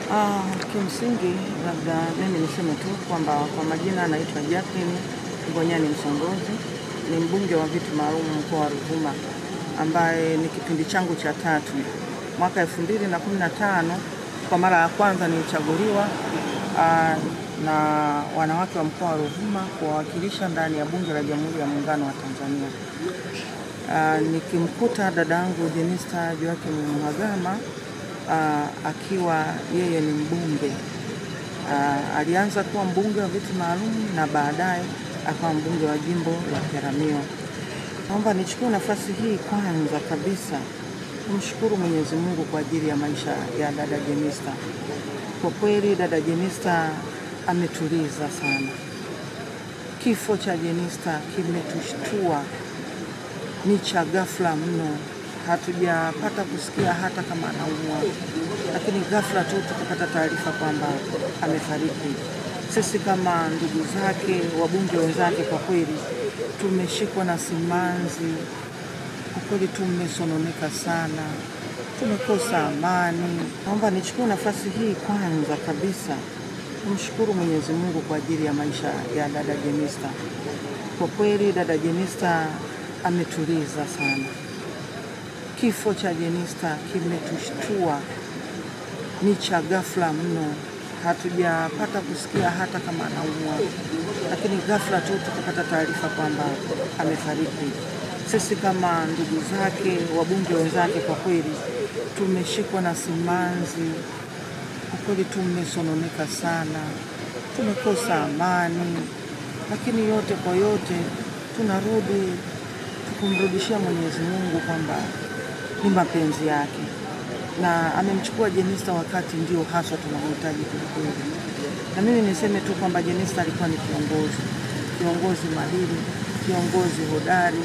Kimsingi labda mimi niseme tu kwamba kwa majina anaitwa Jacqueline Ngonyani Msongozi, ni mbunge wa viti maalum mkoa wa Ruvuma, ambaye ni kipindi changu cha tatu. Mwaka 2015 kwa mara ya kwanza nilichaguliwa na wanawake wa mkoa wa Ruvuma kuwawakilisha ndani ya Bunge la Jamhuri ya Muungano wa Tanzania. Nikimkuta dadangu Jenista Joakim Mhagama akiwa yeye ni mbunge. Alianza kuwa mbunge wa viti maalum na baadaye akawa mbunge wa jimbo la Peramiho. Naomba nichukue nafasi hii kwanza kabisa kumshukuru Mwenyezi Mungu kwa ajili ya maisha ya dada Jenista. Kwa kweli dada Jenista ametuliza sana. Kifo cha Jenista kimetushtua, ni cha ghafla mno. Hatujapata kusikia hata kama anaumwa, lakini ghafla tu tukapata taarifa kwamba amefariki. Sisi kama ndugu zake, wabunge wenzake, kwa kweli tumeshikwa na simanzi. Kwa kweli tumesononeka sana, tumekosa amani. Naomba nichukue nafasi hii kwanza kabisa kumshukuru Mwenyezi Mungu kwa ajili ya maisha ya dada Jenista. Kwa kweli dada Jenista ametuliza sana. Kifo cha Jenista kimetushtua, ni cha ghafla mno. Hatujapata kusikia hata kama anaumwa, lakini ghafla tu tukapata taarifa kwamba amefariki. Sisi kama ndugu zake, wabunge wenzake, kwa kweli tumeshikwa na simanzi. Kwa kweli tumesononeka sana, tumekosa amani, lakini yote kwa yote tunarudi kumrudishia Mwenyezi Mungu kwamba ni mapenzi yake, na amemchukua Jenista wakati ndio haswa tunamhitaji kweli. Na mimi niseme tu kwamba Jenista alikuwa ni kiongozi mahiri, kiongozi hodari,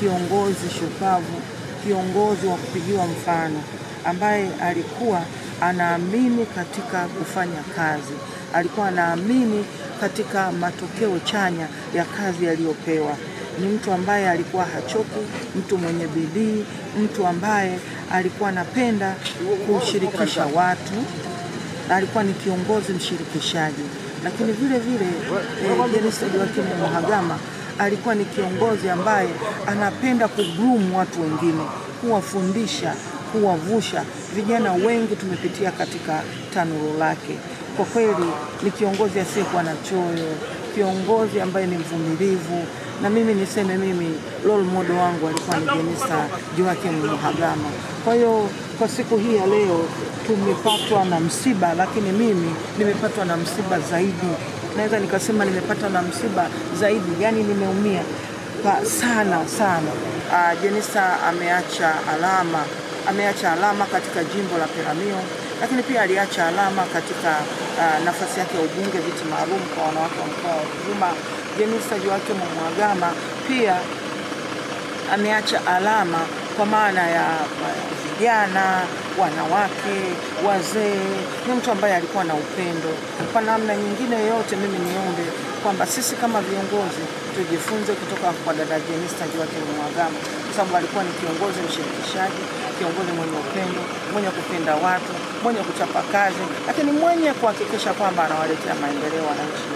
kiongozi shupavu, kiongozi wa kupigiwa mfano, ambaye alikuwa anaamini katika kufanya kazi, alikuwa anaamini katika matokeo chanya ya kazi aliyopewa. Ni mtu ambaye alikuwa hachoki, mtu mwenye bidii, mtu ambaye alikuwa anapenda kushirikisha watu, na alikuwa ni kiongozi mshirikishaji. Lakini vile vile Jenista Joakim Mhagama alikuwa ni kiongozi ambaye anapenda kugroom watu wengine, kuwafundisha, kuwavusha. Vijana wengi tumepitia katika tanuru lake. Kwa kweli ni kiongozi asiyekuwa na choyo, kiongozi ambaye ni mvumilivu. Na mimi niseme role model wangu alikuwa ni Jenista Joakim Mhagama. Kwa hiyo kwa siku hii ya leo tumepatwa na msiba, lakini mimi nimepatwa na msiba zaidi. Naweza nikasema nimepatwa na msiba zaidi, yani nimeumia sana. Jenista ameacha alama katika jimbo la Peramiho, lakini pia aliacha alama katika nafasi yake ya ubunge viti maalum kwa wanawake wa mkoa wa Ruvuma. Jenista Joakim Mhagama pia ameacha alama kwa maana ya vijana, wanawake, wazee. Ni mtu ambaye alikuwa na upendo. Kwa namna nyingine yote, mimi niombe kwamba sisi kama viongozi tujifunze kutoka kwa dada Jenista Joakim Mhagama, kwa sababu alikuwa ni kiongozi mshirikishaji, kiongozi mwenye upendo, mwenye kupenda watu, mwenye kuchapa kazi, lakini mwenye kuhakikisha kwamba anawaletea maendeleo wananchi.